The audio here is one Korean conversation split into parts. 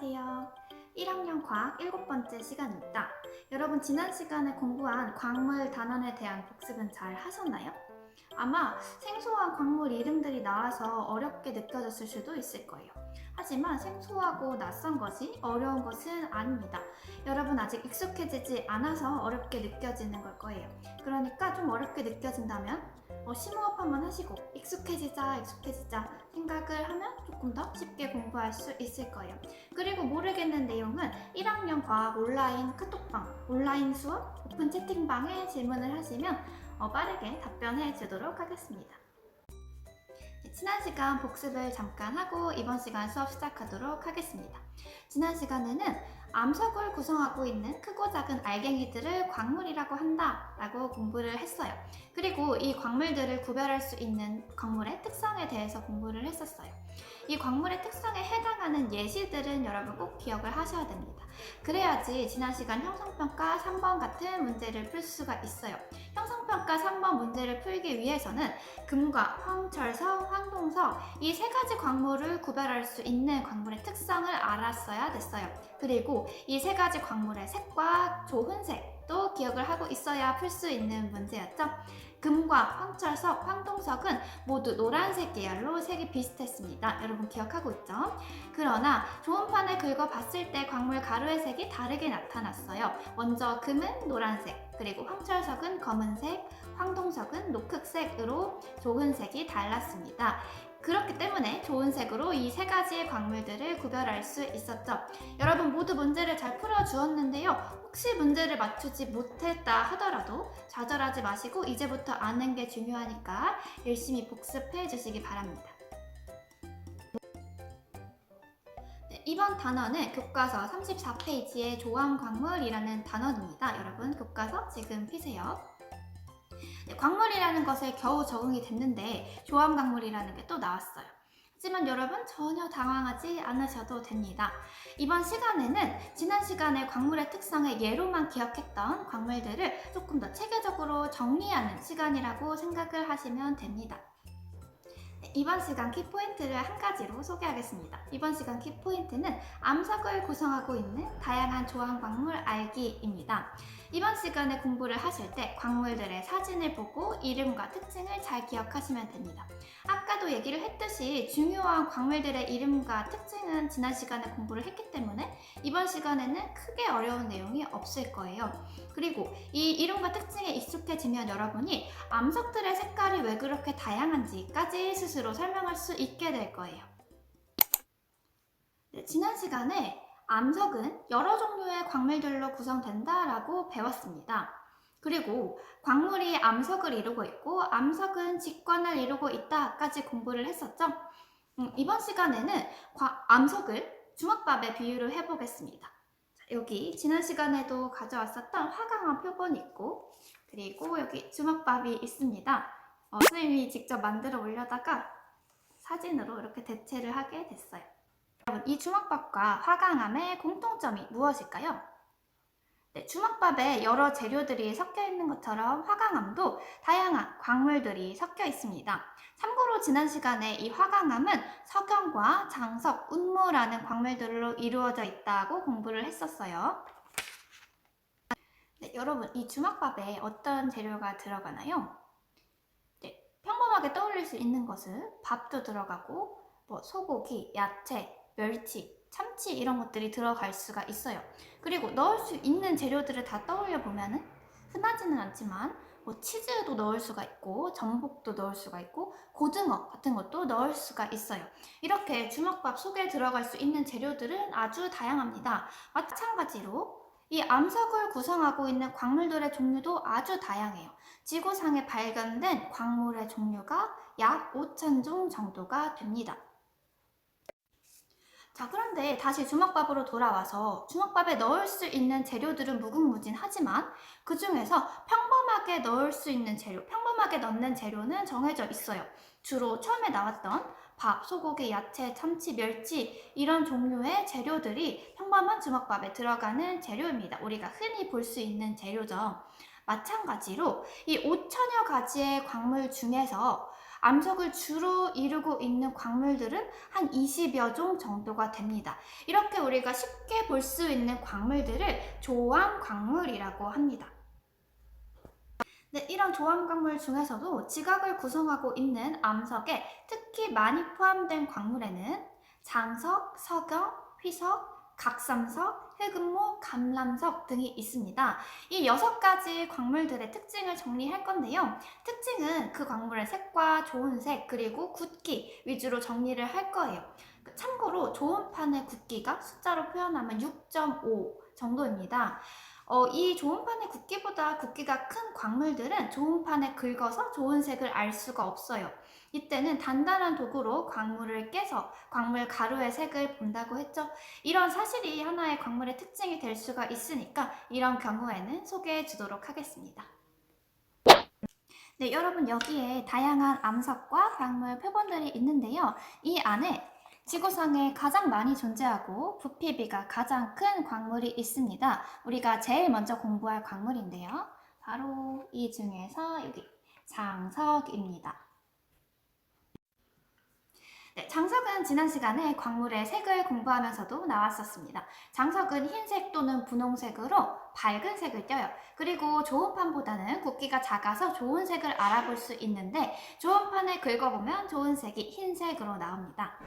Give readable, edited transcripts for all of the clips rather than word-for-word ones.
안녕하세요. 1학년 과학 7번째 시간입니다. 여러분 지난 시간에 공부한 광물 단원에 대한 복습은 잘 하셨나요? 아마 생소한 광물 이름들이 나와서 어렵게 느껴졌을 수도 있을 거예요. 하지만 생소하고 낯선 것이 어려운 것은 아닙니다. 여러분 아직 익숙해지지 않아서 어렵게 느껴지는 걸 거예요. 그러니까 좀 어렵게 느껴진다면 심호흡 한번 하시고 익숙해지자 생각을 하면 조금 더 쉽게 공부할 수 있을 거예요. 그리고 모르겠는 내용은 1학년 과학 온라인 카톡방, 온라인 수업, 오픈 채팅방에 질문을 하시면 빠르게 답변해 주도록 하겠습니다. 지난 시간 복습을 잠깐 하고 이번 시간 수업 시작하도록 하겠습니다. 지난 시간에는 암석을 구성하고 있는 크고 작은 알갱이들을 광물이라고 한다 라고 공부를 했어요. 그리고 이 광물들을 구별할 수 있는 광물의 특성에 대해서 공부를 했었어요. 이 광물의 특성에 해당하는 예시들은 여러분 꼭 기억을 하셔야 됩니다. 그래야지 지난 시간 형성평가 3번 같은 문제를 풀 수가 있어요. 형성평가 3번 문제를 풀기 위해서는 금과 황철석, 황동석 이 세 가지 광물을 구별할 수 있는 광물의 특성을 알았어야 됐어요. 그리고 이 세 가지 광물의 색과 조흔색도 기억을 하고 있어야 풀 수 있는 문제였죠. 금과 황철석, 황동석은 모두 노란색 계열로 색이 비슷했습니다. 여러분 기억하고 있죠? 그러나 조음판을 긁어봤을 때 광물 가루의 색이 다르게 나타났어요. 먼저 금은 노란색, 그리고 황철석은 검은색, 황동석은 녹흑색으로 조흔색이 달랐습니다. 그렇기 때문에 조은색으로 이 세 가지의 광물들을 구별할 수 있었죠. 여러분 모두 문제를 잘 풀어주었는데요. 혹시 문제를 맞추지 못했다 하더라도 좌절하지 마시고 이제부터 아는 게 중요하니까 열심히 복습해 주시기 바랍니다. 네, 이번 단어는 교과서 34페이지의 조암광물이라는 단어입니다. 여러분 교과서 지금 피세요. 네, 광물이라는 것에 겨우 적응이 됐는데 조암광물이라는 게 또 나왔어요. 하지만 여러분 전혀 당황하지 않으셔도 됩니다. 이번 시간에는 지난 시간에 광물의 특성을 예로만 기억했던 광물들을 조금 더 체계적으로 정리하는 시간이라고 생각을 하시면 됩니다. 이번 시간 키포인트를 한 가지로 소개하겠습니다. 이번 시간 키포인트는 암석을 구성하고 있는 다양한 조항 광물 알기입니다. 이번 시간에 공부를 하실 때 광물들의 사진을 보고 이름과 특징을 잘 기억하시면 됩니다. 아까도 얘기를 했듯이 중요한 광물들의 이름과 특징은 지난 시간에 공부를 했기 때문에 이번 시간에는 크게 어려운 내용이 없을 거예요. 그리고 이 이름과 특징에 익숙해지면 여러분이 암석들의 색깔이 왜 그렇게 다양한지까지 스스로 설명할 수 있게 될 거예요. 네, 지난 시간에 암석은 여러 종류의 광물들로 구성된다라고 배웠습니다. 그리고 광물이 암석을 이루고 있고 암석은 직관을 이루고 있다까지 공부를 했었죠. 이번 시간에는 암석을 주먹밥에 비유를 해보겠습니다. 여기 지난 시간에도 가져왔었던 화강암 표본이 있고 그리고 여기 주먹밥이 있습니다. 선생님이 직접 만들어 올려다가 사진으로 이렇게 대체를 하게 됐어요. 여러분 이 주먹밥과 화강암의 공통점이 무엇일까요? 네, 주먹밥에 여러 재료들이 섞여 있는 것처럼 화강암도 다양한 광물들이 섞여 있습니다. 참고로 지난 시간에 이 화강암은 석영과 장석, 운무라는 광물들로 이루어져 있다고 공부를 했었어요. 네, 여러분 이 주먹밥에 어떤 재료가 들어가나요? 네, 평범하게 떠올릴 수 있는 것은 밥도 들어가고 소고기, 야채, 멸치, 참치 이런 것들이 들어갈 수가 있어요. 그리고 넣을 수 있는 재료들을 다 떠올려 보면은 흔하지는 않지만 치즈도 넣을 수가 있고 전복도 넣을 수가 있고 고등어 같은 것도 넣을 수가 있어요. 이렇게 주먹밥 속에 들어갈 수 있는 재료들은 아주 다양합니다. 마찬가지로 이 암석을 구성하고 있는 광물들의 종류도 아주 다양해요. 지구상에 발견된 광물의 종류가 약 5,000종 정도가 됩니다. 자, 그런데 다시 주먹밥으로 돌아와서 주먹밥에 넣을 수 있는 재료들은 무궁무진하지만 그 중에서 평범하게 넣을 수 있는 재료, 평범하게 넣는 재료는 정해져 있어요. 주로 처음에 나왔던 밥, 소고기, 야채, 참치, 멸치 이런 종류의 재료들이 평범한 주먹밥에 들어가는 재료입니다. 우리가 흔히 볼 수 있는 재료죠. 마찬가지로 이 5천여 가지의 광물 중에서 암석을 주로 이루고 있는 광물들은 한 20여 종 정도가 됩니다. 이렇게 우리가 쉽게 볼 수 있는 광물들을 조암 광물이라고 합니다. 네, 이런 조암 광물 중에서도 지각을 구성하고 있는 암석에 특히 많이 포함된 광물에는 장석, 석영, 휘석, 각삼석, 흑음모, 감람석 등이 있습니다. 이 6가지 광물들의 특징을 정리할 건데요. 특징은 그 광물의 색과 좋은 색 그리고 굵기 위주로 정리를 할 거예요. 참고로 조음판의 굵기가 숫자로 표현하면 6.5 정도입니다. 이 조음판의 굵기보다 굵기가 큰 광물들은 조음판에 긁어서 좋은 색을 알 수가 없어요. 이때는 단단한 도구로 광물을 깨서 광물 가루의 색을 본다고 했죠. 이런 사실이 하나의 광물의 특징이 될 수가 있으니까 이런 경우에는 소개해 주도록 하겠습니다. 네, 여러분 여기에 다양한 암석과 광물 표본들이 있는데요. 이 안에 지구상에 가장 많이 존재하고 부피비가 가장 큰 광물이 있습니다. 우리가 제일 먼저 공부할 광물인데요. 바로 이 중에서 여기 장석입니다. 네, 장석은 지난 시간에 광물의 색을 공부하면서도 나왔었습니다. 장석은 흰색 또는 분홍색으로 밝은 색을 띄어요. 그리고 조음판보다는 굵기가 작아서 좋은 색을 알아볼 수 있는데 조음판을 긁어보면 좋은 색이 흰색으로 나옵니다.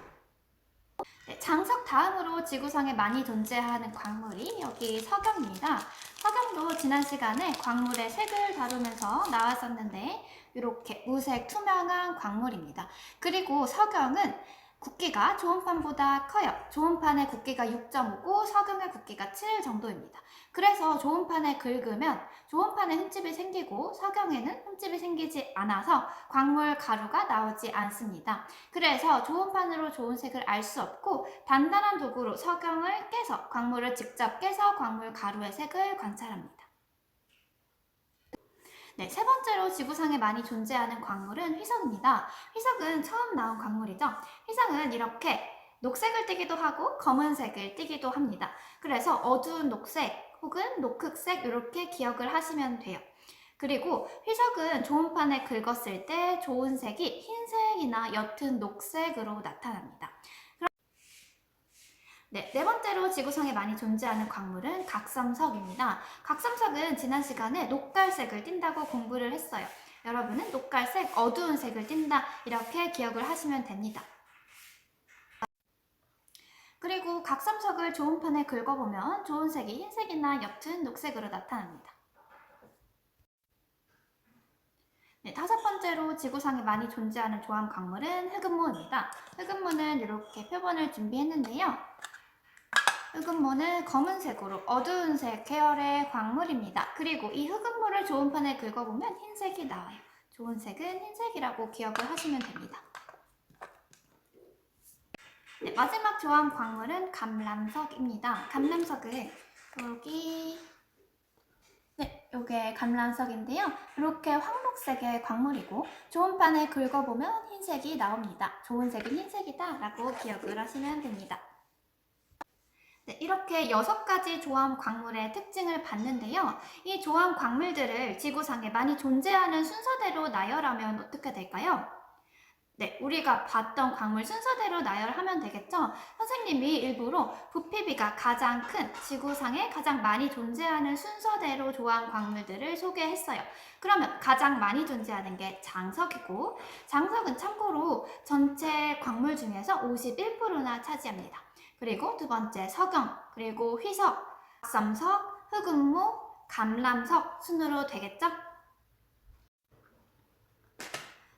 네, 장석 다음으로 지구상에 많이 존재하는 광물이 여기 석영입니다. 석영도 지난 시간에 광물의 색을 다루면서 나왔었는데 이렇게 무색 투명한 광물입니다. 그리고 석영은 굵기가 조음판보다 커요. 조음판의 굵기가 6.5고 석영의 굵기가 7 정도입니다. 그래서 조음판에 긁으면 조음판에 흠집이 생기고 석영에는 흠집이 생기지 않아서 광물 가루가 나오지 않습니다. 그래서 조음판으로 좋은 색을 알 수 없고 단단한 도구로 석영을 깨서 광물을 직접 깨서 광물 가루의 색을 관찰합니다. 네, 세 번째로 지구상에 많이 존재하는 광물은 휘석입니다. 휘석은 처음 나온 광물이죠. 휘석은 이렇게 녹색을 띠기도 하고 검은색을 띠기도 합니다. 그래서 어두운 녹색 혹은 녹흑색 이렇게 기억을 하시면 돼요. 그리고 휘석은 조음판에 긁었을 때 좋은 색이 흰색이나 옅은 녹색으로 나타납니다. 네, 네 번째로 지구상에 많이 존재하는 광물은 각삼석입니다. 각삼석은 지난 시간에 녹갈색을 띈다고 공부를 했어요. 여러분은 녹갈색, 어두운 색을 띈다 이렇게 기억을 하시면 됩니다. 그리고 각삼석을 조음판에 긁어보면 좋은 색이 흰색이나 옅은 녹색으로 나타납니다. 네, 다섯 번째로 지구상에 많이 존재하는 조암 광물은 흑음모입니다. 흑음모는 이렇게 표본을 준비했는데요. 흑음모는 검은색으로 어두운 색 계열의 광물입니다. 그리고 이 흑음모를 조음판에 긁어보면 흰색이 나와요. 좋은 색은 흰색이라고 기억을 하시면 됩니다. 네, 마지막 조암 광물은 감람석입니다. 감람석은 여기 요게 감람석인데요. 이렇게 황록색의 광물이고 조음판에 긁어보면 흰색이 나옵니다. 좋은 색은 흰색이다 라고 기억을 하시면 됩니다. 네, 이렇게 6가지 조암 광물의 특징을 봤는데요. 이 조암 광물들을 지구상에 많이 존재하는 순서대로 나열하면 어떻게 될까요? 네, 우리가 봤던 광물 순서대로 나열하면 되겠죠? 선생님이 일부러 부피비가 가장 큰 지구상에 가장 많이 존재하는 순서대로 조암 광물들을 소개했어요. 그러면 가장 많이 존재하는 게 장석이고 장석은 참고로 전체 광물 중에서 51%나 차지합니다. 그리고 두 번째 석영, 그리고 휘석, 각삼석, 흑음모, 감람석 순으로 되겠죠?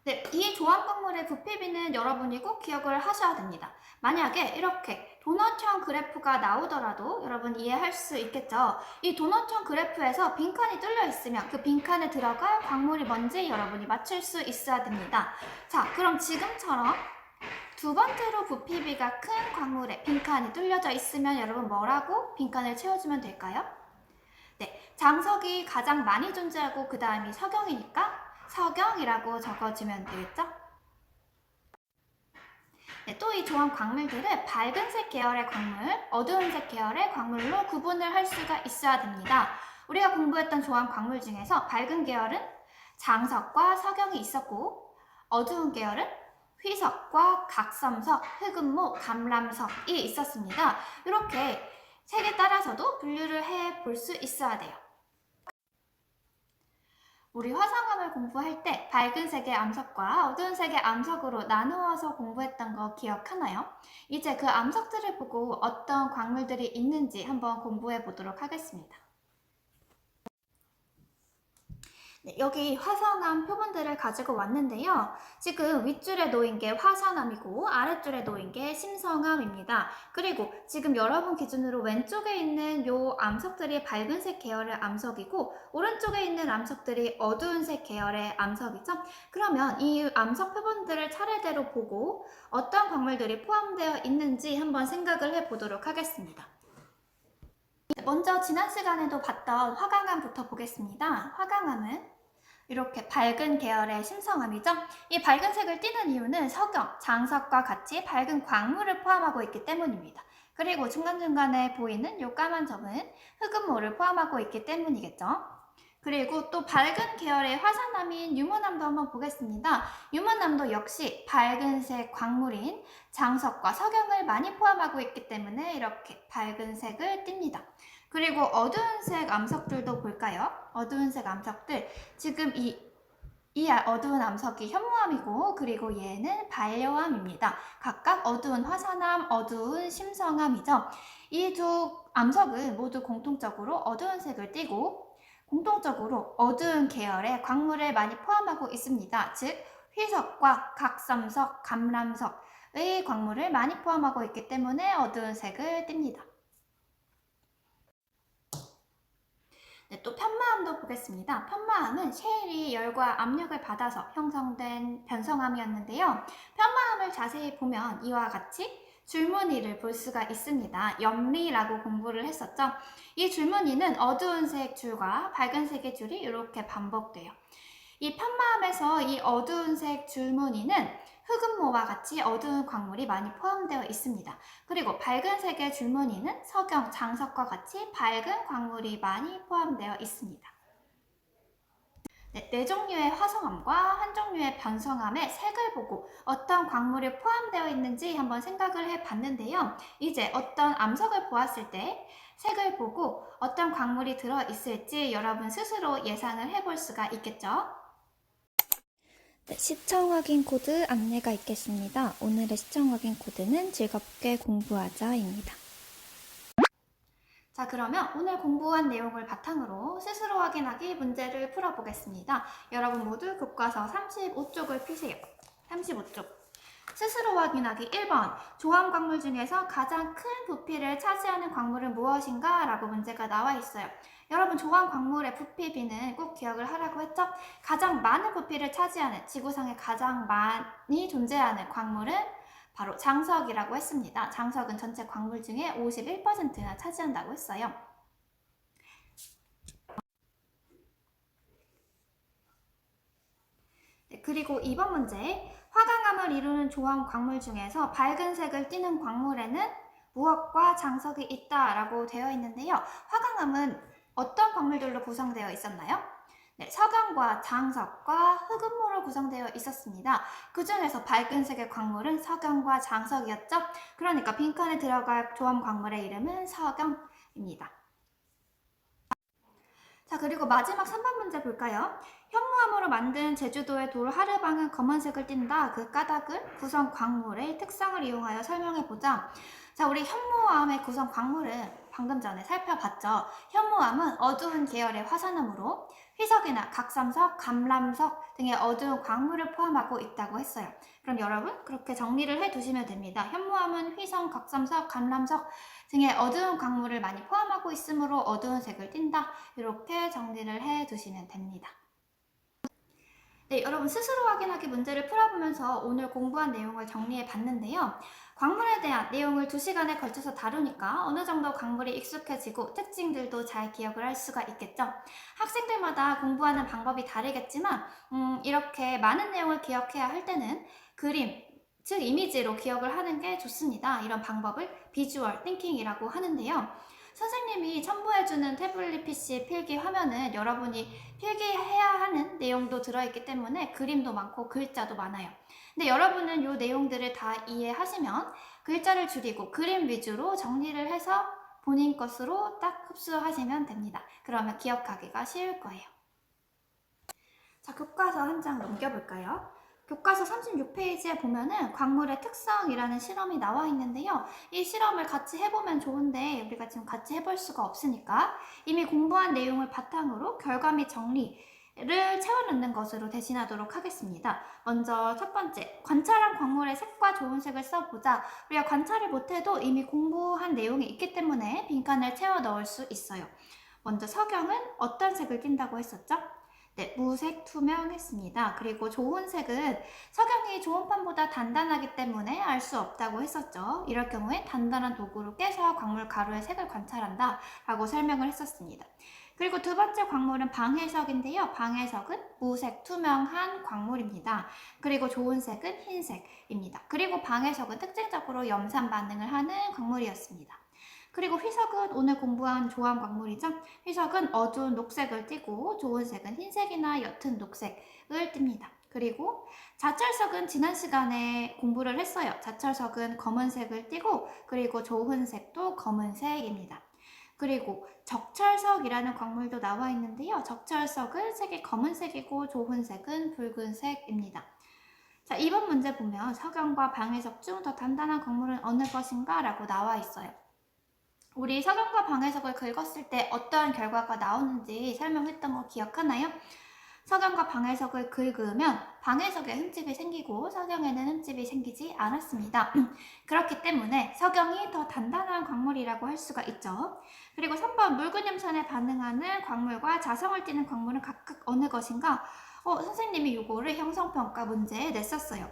네, 이 조암 광물의 부피비는 여러분이 꼭 기억을 하셔야 됩니다. 만약에 이렇게 도넛형 그래프가 나오더라도 여러분 이해할 수 있겠죠? 이 도넛형 그래프에서 빈칸이 뚫려 있으면 그 빈칸에 들어갈 광물이 뭔지 여러분이 맞출 수 있어야 됩니다. 자, 그럼 지금처럼 두 번째로 부피비가 큰 광물에 빈칸이 뚫려져 있으면 여러분 뭐라고 빈칸을 채워주면 될까요? 네, 장석이 가장 많이 존재하고 그 다음이 석영이니까 석영이라고 적어주면 되겠죠? 네, 또 이 조암 광물들을 밝은색 계열의 광물, 어두운색 계열의 광물로 구분을 할 수가 있어야 됩니다. 우리가 공부했던 조암 광물 중에서 밝은 계열은 장석과 석영이 있었고 어두운 계열은 회석과 각섬석, 흑음모, 감람석이 있었습니다. 이렇게 색에 따라서도 분류를 해 볼 수 있어야 돼요. 우리 화성암을 공부할 때 밝은 색의 암석과 어두운 색의 암석으로 나누어서 공부했던 거 기억하나요? 이제 그 암석들을 보고 어떤 광물들이 있는지 한번 공부해 보도록 하겠습니다. 네, 여기 화성암 표본들을 가지고 왔는데요. 지금 윗줄에 놓인 게 화산암이고 아랫줄에 놓인 게 심성암입니다. 그리고 지금 여러분 기준으로 왼쪽에 있는 요 암석들이 밝은색 계열의 암석이고 오른쪽에 있는 암석들이 어두운색 계열의 암석이죠. 그러면 이 암석 표본들을 차례대로 보고 어떤 광물들이 포함되어 있는지 한번 생각을 해보도록 하겠습니다. 먼저 지난 시간에도 봤던 화강암부터 보겠습니다. 화강암은 이렇게 밝은 계열의 심성암이죠. 이 밝은 색을 띠는 이유는 석영, 장석과 같이 밝은 광물을 포함하고 있기 때문입니다. 그리고 중간중간에 보이는 요 까만 점은 흑음모를 포함하고 있기 때문이겠죠. 그리고 또 밝은 계열의 화산암인 유문암도 한번 보겠습니다. 유문암도 역시 밝은색 광물인 장석과 석영을 많이 포함하고 있기 때문에 이렇게 밝은 색을 띱니다. 그리고 어두운색 암석들도 볼까요? 어두운색 암석들, 지금 이 어두운 암석이 현무암이고 그리고 얘는 반려암입니다. 각각 어두운 화산암, 어두운 심성암이죠. 이 두 암석은 모두 공통적으로 어두운 색을 띠고 공통적으로 어두운 계열의 광물을 많이 포함하고 있습니다. 즉 회석과 각섬석, 감람석의 광물을 많이 포함하고 있기 때문에 어두운 색을 띱니다. 네, 또 편마암도 보겠습니다. 편마암은 셰일이 열과 압력을 받아서 형성된 변성암이었는데요. 편마암을 자세히 보면 이와 같이 줄무늬를 볼 수가 있습니다. 염리라고 공부를 했었죠. 이 줄무늬는 어두운 색 줄과 밝은 색의 줄이 이렇게 반복돼요. 이 편마암에서 이 어두운 색 줄무늬는 흑음모와 같이 어두운 광물이 많이 포함되어 있습니다. 그리고 밝은 색의 줄무늬는 석영, 장석과 같이 밝은 광물이 많이 포함되어 있습니다. 네 종류의 화성암과 한 종류의 변성암의 색을 보고 어떤 광물이 포함되어 있는지 한번 생각을 해봤는데요. 이제 어떤 암석을 보았을 때 색을 보고 어떤 광물이 들어있을지 여러분 스스로 예상을 해볼 수가 있겠죠. 네, 시청 확인 코드 안내가 있겠습니다. 오늘의 시청 확인 코드는 즐겁게 공부하자입니다. 자, 그러면 오늘 공부한 내용을 바탕으로 스스로 확인하기 문제를 풀어보겠습니다. 여러분 모두 교과서 35쪽을 펴세요. 35쪽. 스스로 확인하기 1번. 조합 광물 중에서 가장 큰 부피를 차지하는 광물은 무엇인가? 라고 문제가 나와 있어요. 여러분 조합 광물의 부피비는 꼭 기억을 하라고 했죠? 가장 많은 부피를 차지하는 지구상에 가장 많이 존재하는 광물은 바로 장석이라고 했습니다. 장석은 전체 광물 중에 51%나 차지한다고 했어요. 네, 그리고 2번 문제. 화강암을 이루는 조합 광물 중에서 밝은 색을 띠는 광물에는 무엇과 장석이 있다라고 되어 있는데요. 화강암은 어떤 광물들로 구성되어 있었나요? 네, 석영과 장석과 흑음모로 구성되어 있었습니다. 그 중에서 밝은 색의 광물은 석영과 장석이었죠. 그러니까 빈칸에 들어갈 조합 광물의 이름은 석영입니다. 자, 그리고 마지막 3번 문제 볼까요? 현무암으로 만든 제주도의 돌 하르방은 검은색을 띈다. 그 까닭을 구성 광물의 특성을 이용하여 설명해보자. 자, 우리 현무암의 구성 광물은 방금 전에 살펴봤죠. 현무암은 어두운 계열의 화산암으로 회석이나 각섬석, 감람석 등의 어두운 광물을 포함하고 있다고 했어요. 그럼 여러분 그렇게 정리를 해두시면 됩니다. 현무암은 회석, 각섬석, 감람석 등의 어두운 광물을 많이 포함하고 있으므로 어두운 색을 띈다. 이렇게 정리를 해두시면 됩니다. 네, 여러분 스스로 확인하기 문제를 풀어보면서 오늘 공부한 내용을 정리해 봤는데요. 광물에 대한 내용을 2시간에 걸쳐서 다루니까 어느 정도 광물이 익숙해지고 특징들도 잘 기억을 할 수가 있겠죠. 학생들마다 공부하는 방법이 다르겠지만 이렇게 많은 내용을 기억해야 할 때는 그림, 즉 이미지로 기억을 하는 게 좋습니다. 이런 방법을 비주얼 띵킹이라고 하는데요. 선생님이 첨부해주는 태블릿 PC 필기 화면은 여러분이 필기해야 하는 내용도 들어있기 때문에 그림도 많고 글자도 많아요. 근데 여러분은 이 내용들을 다 이해하시면 글자를 줄이고 그림 위주로 정리를 해서 본인 것으로 딱 흡수하시면 됩니다. 그러면 기억하기가 쉬울 거예요. 자, 교과서 한 장 넘겨볼까요? 교과서 36페이지에 보면은 광물의 특성이라는 실험이 나와 있는데요. 이 실험을 같이 해보면 좋은데 우리가 지금 같이 해볼 수가 없으니까 이미 공부한 내용을 바탕으로 결과 및 정리를 채워넣는 것으로 대신하도록 하겠습니다. 먼저 첫 번째, 관찰한 광물의 색과 좋은 색을 써보자. 우리가 관찰을 못해도 이미 공부한 내용이 있기 때문에 빈칸을 채워 넣을 수 있어요. 먼저 석영은 어떤 색을 띈다고 했었죠? 네, 무색 투명했습니다. 그리고 좋은 색은 석영이 좋은 판보다 단단하기 때문에 알 수 없다고 했었죠. 이럴 경우에 단단한 도구로 깨서 광물 가루의 색을 관찰한다 라고 설명을 했었습니다. 그리고 두 번째 광물은 방해석인데요. 방해석은 무색 투명한 광물입니다. 그리고 좋은 색은 흰색입니다. 그리고 방해석은 특징적으로 염산 반응을 하는 광물이었습니다. 그리고 휘석은 오늘 공부한 조합 광물이죠. 휘석은 어두운 녹색을 띠고 좋은 색은 흰색이나 옅은 녹색을 띱니다. 그리고 자철석은 지난 시간에 공부를 했어요. 자철석은 검은색을 띠고 그리고 좋은 색도 검은색입니다. 그리고 적철석이라는 광물도 나와 있는데요. 적철석은 색이 검은색이고 좋은 색은 붉은색입니다. 자, 2번 문제 보면 석영과 방해석 중 더 단단한 광물은 어느 것인가? 라고 나와 있어요. 우리 석영과 방해석을 긁었을 때 어떠한 결과가 나오는지 설명했던 거 기억하나요? 석영과 방해석을 긁으면 방해석에 흠집이 생기고 석영에는 흠집이 생기지 않았습니다. 그렇기 때문에 석영이 더 단단한 광물이라고 할 수가 있죠. 그리고 3번 묽은 염산에 반응하는 광물과 자성을 띠는 광물은 각각 어느 것인가? 선생님이 이거를 형성평가 문제에 냈었어요.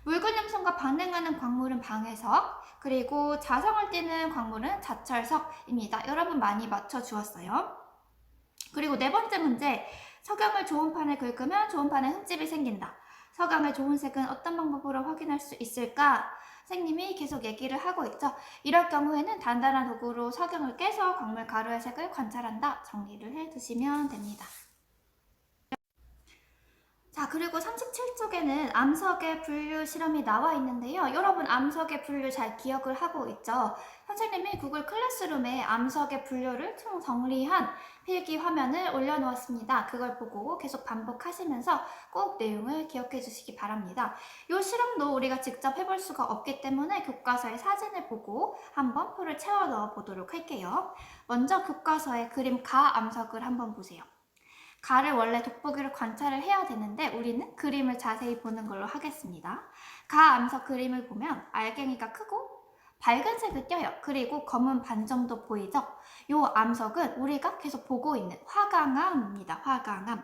묽은 염산과 반응하는 광물은 방해석, 그리고 자성을 띠는 광물은 자철석입니다. 여러분 많이 맞춰주었어요. 그리고 네 번째 문제, 석영을 좋은 판에 긁으면 좋은 판에 흠집이 생긴다. 석영의 좋은 색은 어떤 방법으로 확인할 수 있을까? 선생님이 계속 얘기를 하고 있죠. 이럴 경우에는 단단한 도구로 석영을 깨서 광물 가루의 색을 관찰한다. 정리를 해두시면 됩니다. 자, 그리고 37쪽에는 암석의 분류 실험이 나와 있는데요. 여러분 암석의 분류 잘 기억을 하고 있죠? 선생님이 구글 클래스룸에 암석의 분류를 총 정리한 필기 화면을 올려놓았습니다. 그걸 보고 계속 반복하시면서 꼭 내용을 기억해 주시기 바랍니다. 이 실험도 우리가 직접 해볼 수가 없기 때문에 교과서의 사진을 보고 한번 표를 채워 넣어 보도록 할게요. 먼저 교과서의 그림 가 암석을 한번 보세요. 가를 원래 돋보기로 관찰을 해야 되는데 우리는 그림을 자세히 보는 걸로 하겠습니다. 가 암석 그림을 보면 알갱이가 크고 밝은 색을 띄어요. 그리고 검은 반점도 보이죠? 이 암석은 우리가 계속 보고 있는 화강암입니다. 화강암.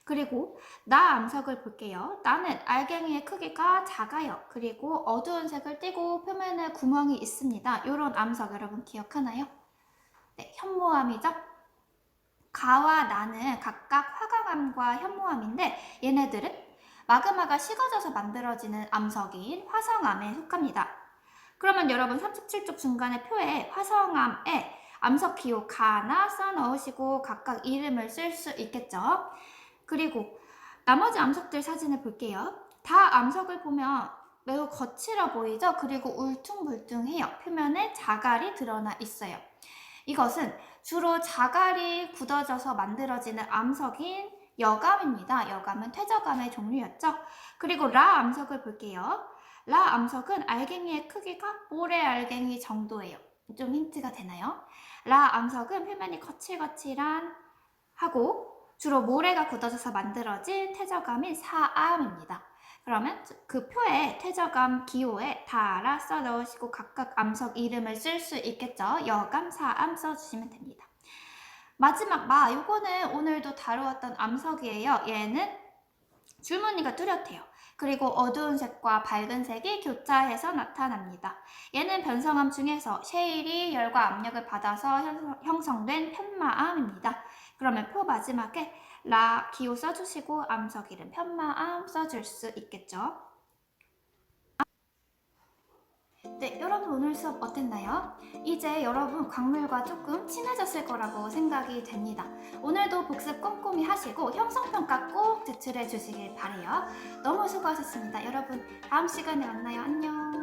그리고 나 암석을 볼게요. 나는 알갱이의 크기가 작아요. 그리고 어두운 색을 띠고 표면에 구멍이 있습니다. 이런 암석 여러분 기억하나요? 네, 현모암이죠? 가와 나는 각각 화강암과 현모암인데 얘네들은 마그마가 식어져서 만들어지는 암석인 화성암에 속합니다. 그러면 여러분 37쪽 중간에 표에 화성암에 암석 기호 가나 써 넣으시고 각각 이름을 쓸 수 있겠죠. 그리고 나머지 암석들 사진을 볼게요. 다 암석을 보면 매우 거칠어 보이죠? 그리고 울퉁불퉁해요. 표면에 자갈이 드러나 있어요. 이것은 주로 자갈이 굳어져서 만들어지는 암석인 여감입니다. 여감은 퇴적암의 종류였죠. 그리고 라 암석을 볼게요. 라 암석은 알갱이의 크기가 모래알갱이 정도예요. 좀 힌트가 되나요? 라 암석은 표면이 거칠거칠한 하고 주로 모래가 굳어져서 만들어진 퇴적암인 사암입니다. 그러면 그 표에 퇴적암 기호에 다 알아 써 넣으시고 각각 암석 이름을 쓸 수 있겠죠. 여감, 사암 써주시면 됩니다. 마지막 마, 요거는 오늘도 다루었던 암석이에요. 얘는 줄무늬가 뚜렷해요. 그리고 어두운 색과 밝은 색이 교차해서 나타납니다. 얘는 변성암 중에서 셰일이 열과 압력을 받아서 형성된 편마암입니다. 그러면 표 마지막에 라 기호 써주시고 암석 이름 편마암 써줄 수 있겠죠. 네, 여러분 여러분 오늘 수업 어땠나요? 이제 여러분 광물과 조금 친해졌을 거라고 생각이 됩니다. 오늘도 복습 꼼꼼히 하시고 형성평가 꼭 제출해 주시길 바래요. 너무 수고하셨습니다. 여러분 다음 시간에 만나요. 안녕.